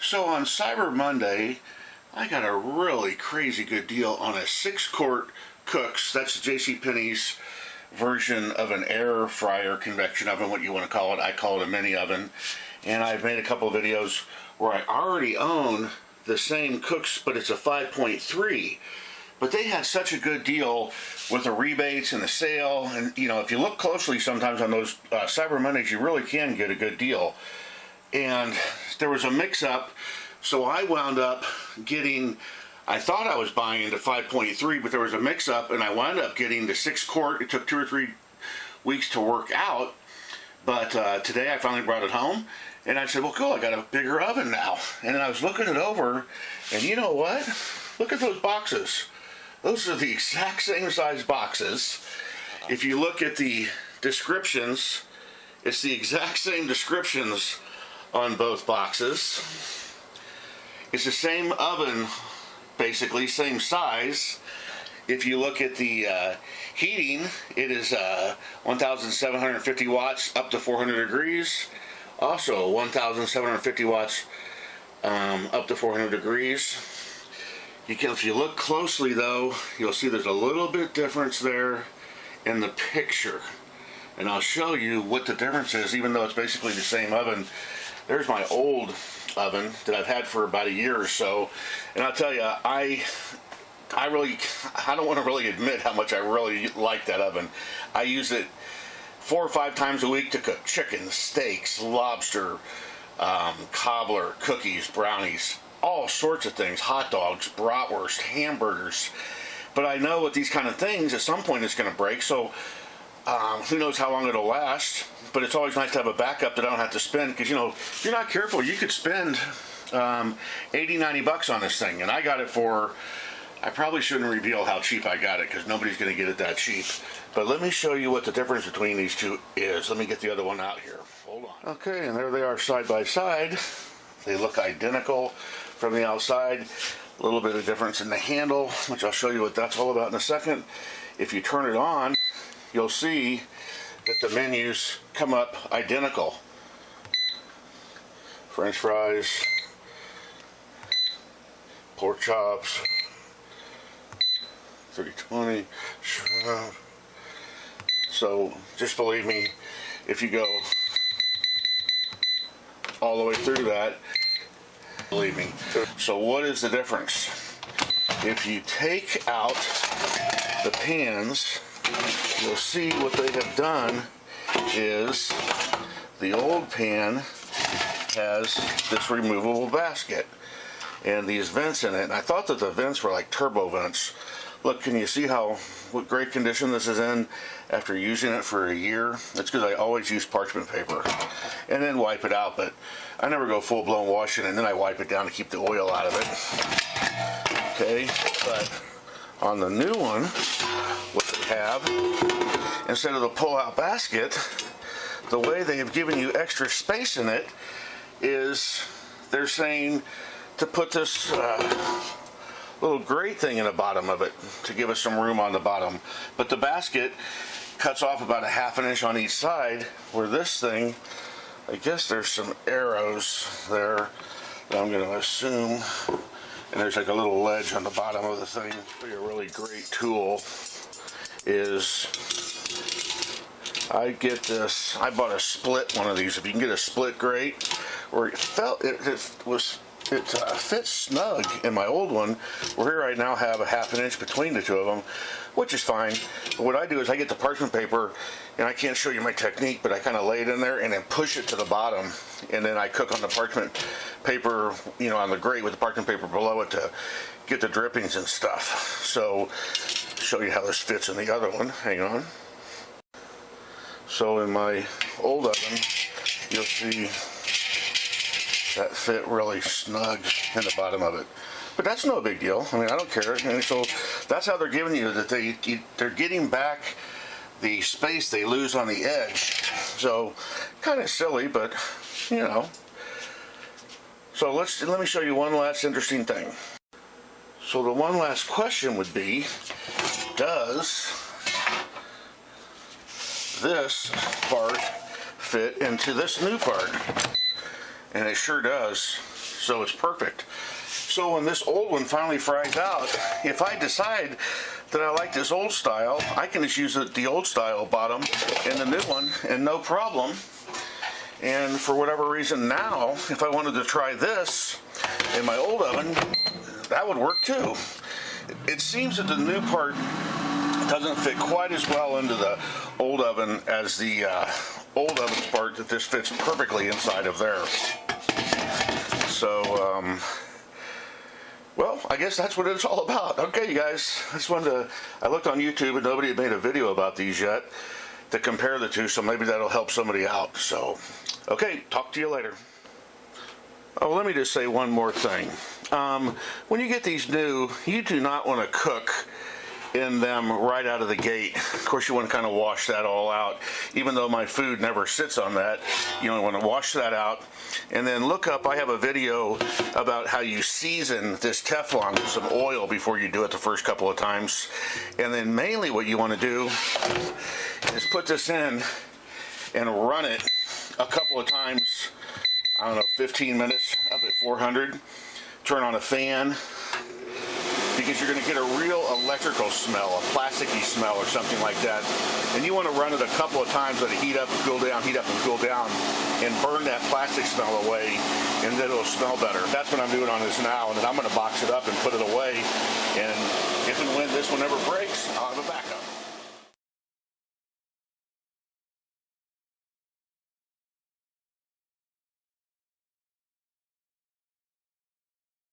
So on Cyber Monday, I got a really crazy good deal on a 6-quart Cooks. That's JCPenney's version of an air fryer, convection oven, what you want to call it. I call it a mini oven. And I've made a couple of videos where I already own the same Cooks, but it's a 5.3. But they had such a good deal with the rebates and the sale. And, you know, if you look closely sometimes on those Cyber Mondays, you really can get a good deal. And there was a mix-up, so I wound up getting, I thought I was buying the 5.3, but there was a mix-up, and I wound up getting the 6-quart. It took 2 or 3 weeks to work out, but today I finally brought it home, and I said, well, cool, I got a bigger oven now. And then I was looking it over, and you know what? Look at those boxes. Those are the exact same size boxes. If you look at the descriptions, it's the exact same descriptions on both boxes. It's the same oven, basically, same size. If you look at the heating, it is 1,750 watts up to 400 degrees. Also 1,750 watts up to 400 degrees. You can, if you look closely though, you'll see there's a little bit difference there in the picture. And I'll show you what the difference is, even though it's basically the same oven. There's my old oven that I've had for about a year or so, and I'll tell you, I don't want to really admit how much I really like that oven. I use it 4 or 5 times a week to cook chicken, steaks, lobster, cobbler, cookies, brownies, all sorts of things, hot dogs, bratwurst, hamburgers. But I know with these kind of things, at some point it's going to break, so who knows how long it'll last. But it's always nice to have a backup that I don't have to spend, because, you know, if you're not careful, you could spend 80, 90 bucks on this thing. And I got it for, I probably shouldn't reveal how cheap I got it, because nobody's going to get it that cheap. But let me show you what the difference between these two is. Let me get the other one out here. Hold on. Okay, and there they are side by side. They look identical from the outside. A little bit of difference in the handle, which I'll show you what that's all about in a second. If you turn it on, you'll see that the menus come up identical. French fries, pork chops, 320, shrimp. So just believe me, if you go all the way through that, believe me. So what is the difference? If you take out the pans, you'll see what they have done is the old pan has this removable basket and these vents in it. And I thought that the vents were like turbo vents. Look, can you see what great condition this is in after using it for a year? That's because I always use parchment paper and then wipe it out, but I never go full-blown washing and then I wipe it down to keep the oil out of it. Okay, but on the new one, what they have, instead of the pull-out basket, the way they have given you extra space in it is they're saying to put this little grate thing in the bottom of it to give us some room on the bottom. But the basket cuts off about a ½ inch on each side, where this thing, I guess there's some arrows there that I'm going to assume. And there's like a little ledge on the bottom of the thing. A really great tool is, I get this, I bought a split one of these. If you can get a split grate, where it fits snug in my old one, where here I now have a ½ inch between the two of them, which is fine. But what I do is I get the parchment paper, and I can't show you my technique, but I kind of lay it in there and then push it to the bottom, and then I cook on the parchment paper, you know, on the grate with the parchment paper below it to get the drippings and stuff. So, show you how this fits in the other one. Hang on. So in my old oven, you'll see that fit really snug in the bottom of it. But that's no big deal. I mean, I don't care. And so that's how they're giving you that they're getting back the space they lose on the edge. So kind of silly, but you know. So let me show you one last interesting thing. So the one last question would be, does this part fit into this new part? and it sure does. So it's perfect. So when this old one finally fries out, if I decide that I like this old style, I can just use the old style bottom and the new one and no problem. And for whatever reason now, if I wanted to try this in my old oven, that would work too. It seems that the new part doesn't fit quite as well into the old oven as the old oven's part, that this fits perfectly inside of there. So, well, I guess that's what it's all about. Okay, you guys, I looked on YouTube and nobody had made a video about these yet to compare the two, so maybe that'll help somebody out. So, okay, talk to you later. Oh, let me just say one more thing. When you get these new, you do not want to cook in them right out of the gate. Of course, you want to kind of wash that all out. Even though my food never sits on that, you want to wash that out. And then look up, I have a video about how you season this Teflon with some oil before you do it the first couple of times. And then mainly what you want to do is put this in and run it a couple of times, I don't know, 15 minutes up at 400. Turn on a fan, because you're going to get a real electrical smell, a plasticky smell or something like that. And you want to run it a couple of times, let it heat up and cool down, and burn that plastic smell away, and then it'll smell better. That's what I'm doing on this now, and then I'm going to box it up and put it away, and if and when this one ever breaks, I'll have a backup.